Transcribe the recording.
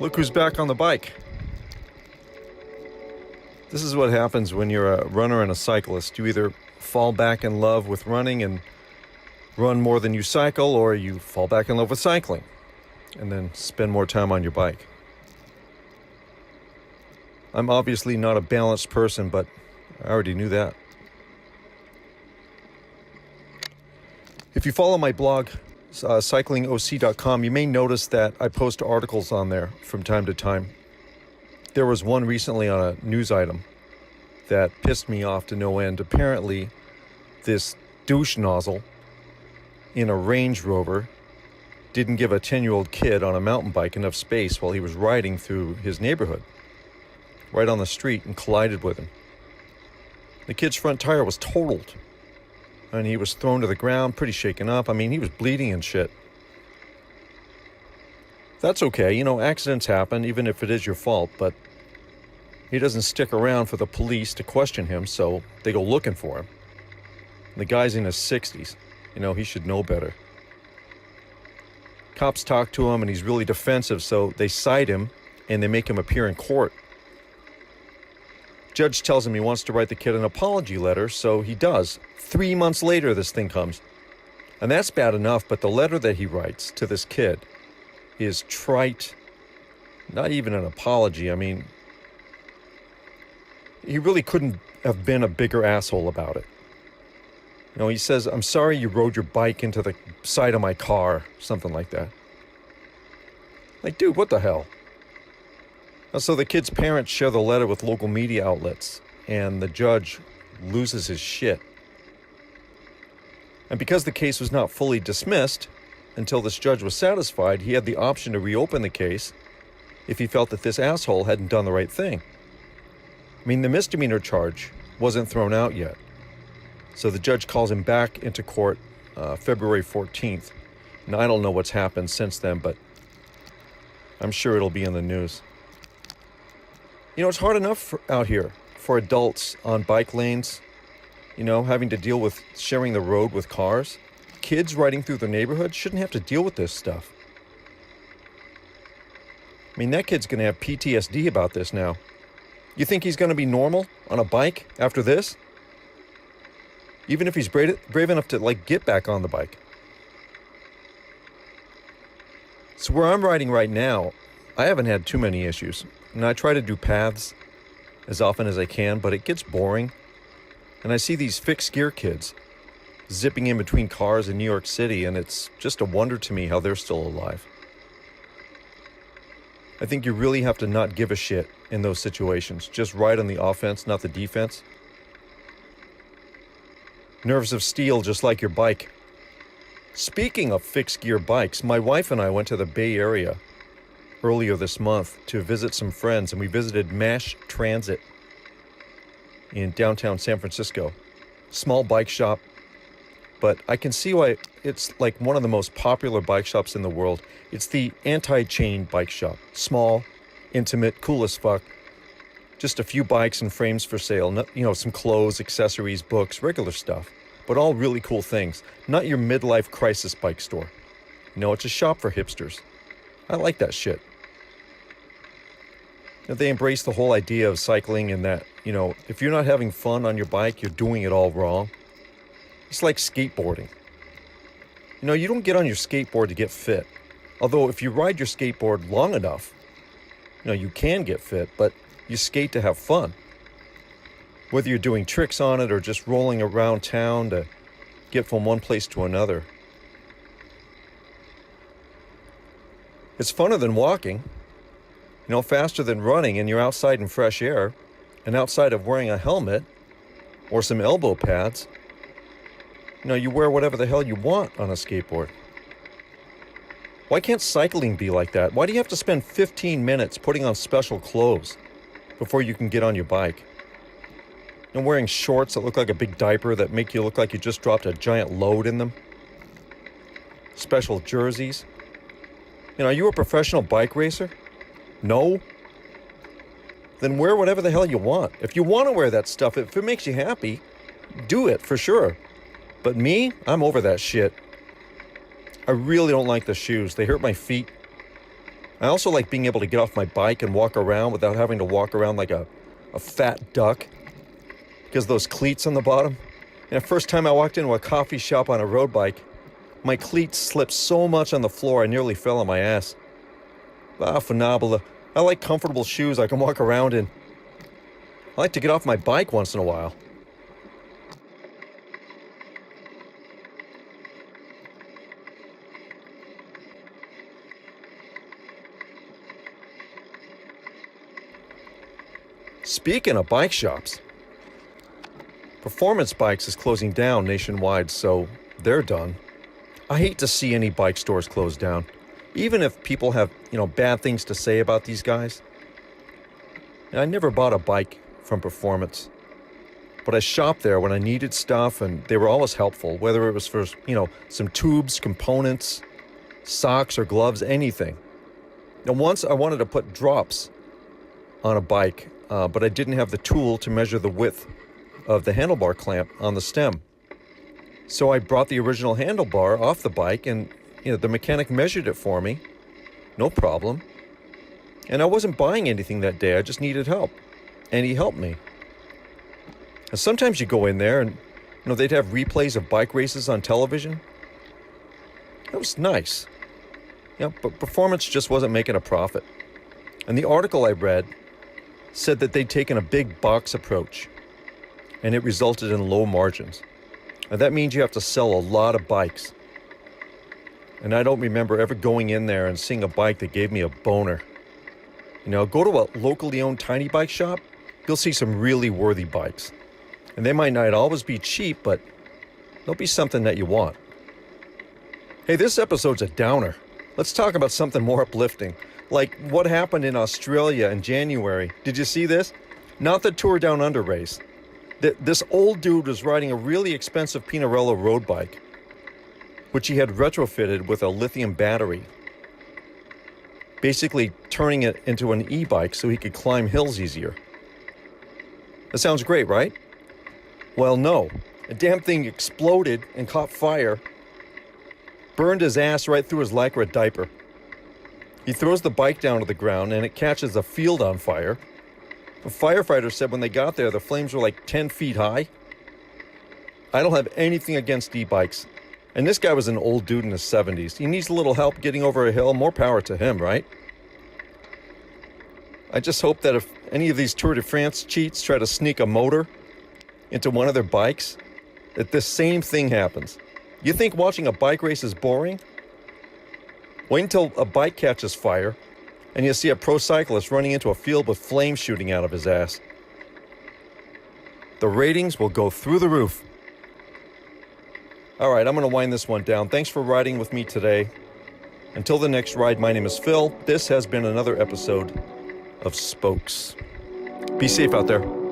Look who's back on the bike. This is what happens when you're a runner and a cyclist. You either fall back in love with running and run more than you cycle, or you fall back in love with cycling and then spend more time on your bike. I'm obviously not a balanced person, but I already knew that. If you follow my blog, cyclingoc.com, you may notice that I post articles on there from time to time. There was one recently on a news item that pissed me off to no end. Apparently, this douche nozzle in a Range Rover didn't give a 10-year-old kid on a mountain bike enough space while he was riding through his neighborhood, right on the street, and collided with him. The kid's front tire was totaled, and he was thrown to the ground, pretty shaken up. I mean, he was bleeding and shit. That's okay, you know, accidents happen, even if it is your fault, but he doesn't stick around for the police to question him, so they go looking for him. The guy's in his 60s. You know, he should know better. Cops talk to him, and he's really defensive, so they cite him, and they make him appear in court. Judge tells him he wants to write the kid an apology letter, so he does. 3 months later, this thing comes. And that's bad enough, but the letter that he writes to this kid is trite. Not even an apology. I mean, he really couldn't have been a bigger asshole about it. You know, he says, "I'm sorry you rode your bike into the side of my car," something like that. Like, dude, what the hell? So the kid's parents share the letter with local media outlets, and the judge loses his shit. And because the case was not fully dismissed until this judge was satisfied, he had the option to reopen the case if he felt that this asshole hadn't done the right thing. I mean, the misdemeanor charge wasn't thrown out yet. So the judge calls him back into court February 14th. And I don't know what's happened since then, but I'm sure it'll be in the news. You know, it's hard enough out here for adults on bike lanes, you know, having to deal with sharing the road with cars. Kids riding through their neighborhood shouldn't have to deal with this stuff. I mean, that kid's going to have PTSD about this now. You think he's going to be normal on a bike after this? Even if he's brave enough to, like, get back on the bike. So where I'm riding right now, I haven't had too many issues. And I try to do paths as often as I can, but it gets boring. And I see these fixed gear kids zipping in between cars in New York City, and it's just a wonder to me how they're still alive. I think you really have to not give a shit in those situations. Just ride on the offense, not the defense. Nerves of steel, just like your bike. Speaking of fixed gear bikes, my wife and I went to the Bay Area earlier this month to visit some friends, and we visited Mash Transit in downtown San Francisco. Small bike shop, but I can see why it's like one of the most popular bike shops in the world. It's the anti-chain bike shop. Small, intimate, cool as fuck. Just a few bikes and frames for sale. You know, some clothes, accessories, books, regular stuff. But all really cool things. Not your midlife crisis bike store. No, it's a shop for hipsters. I like that shit. They embrace the whole idea of cycling and that, you know, if you're not having fun on your bike, you're doing it all wrong. It's like skateboarding. You know, you don't get on your skateboard to get fit. Although if you ride your skateboard long enough, you know, you can get fit, but you skate to have fun. Whether you're doing tricks on it or just rolling around town to get from one place to another. It's funner than walking, you know, faster than running, and you're outside in fresh air, and outside of wearing a helmet or some elbow pads, you know, you wear whatever the hell you want on a skateboard. Why can't cycling be like that? Why do you have to spend 15 minutes putting on special clothes before you can get on your bike? And wearing shorts that look like a big diaper that make you look like you just dropped a giant load in them? Special jerseys? You know, are you a professional bike racer? No? Then wear whatever the hell you want. If you want to wear that stuff, if it makes you happy, do it for sure. But me, I'm over that shit. I really don't like the shoes. They hurt my feet. I also like being able to get off my bike and walk around without having to walk around like a fat duck because of those cleats on the bottom. And the first time I walked into a coffee shop on a road bike, my cleats slipped so much on the floor I nearly fell on my ass. Phenomenal. I like comfortable shoes I can walk around in. I like to get off my bike once in a while. Speaking of bike shops, Performance Bikes is closing down nationwide, so they're done. I hate to see any bike stores close down, even if people have, bad things to say about these guys. And I never bought a bike from Performance, but I shopped there when I needed stuff, and they were always helpful, whether it was for, some tubes, components, socks or gloves, anything. Now, once I wanted to put drops on a bike, but I didn't have the tool to measure the width of the handlebar clamp on the stem. So I brought the original handlebar off the bike and, the mechanic measured it for me. No problem. And I wasn't buying anything that day. I just needed help. And he helped me. And sometimes you go in there and, they'd have replays of bike races on television. That was nice. But Performance just wasn't making a profit. And the article I read said that they'd taken a big box approach, and it resulted in low margins. And that means you have to sell a lot of bikes. And I don't remember ever going in there and seeing a bike that gave me a boner. Go to a locally owned tiny bike shop, you'll see some really worthy bikes. And they might not always be cheap, but they'll be something that you want. Hey, this episode's a downer. Let's talk about something more uplifting. Like what happened in Australia in January. Did you see this? Not the Tour Down Under race. This old dude was riding a really expensive Pinarello road bike, which he had retrofitted with a lithium battery, basically turning it into an e-bike so he could climb hills easier. That sounds great, right? Well, no. The damn thing exploded and caught fire, burned his ass right through his Lycra diaper. He throws the bike down to the ground and it catches a field on fire. The firefighters said when they got there, the flames were like 10 feet high. I don't have anything against e-bikes. And this guy was an old dude in his 70s. He needs a little help getting over a hill. More power to him, right? I just hope that if any of these Tour de France cheats try to sneak a motor into one of their bikes, that this same thing happens. You think watching a bike race is boring? Wait until a bike catches fire and you see a pro cyclist running into a field with flames shooting out of his ass. The ratings will go through the roof. All right, I'm going to wind this one down. Thanks for riding with me today. Until the next ride, my name is Phil. This has been another episode of Spokes. Be safe out there.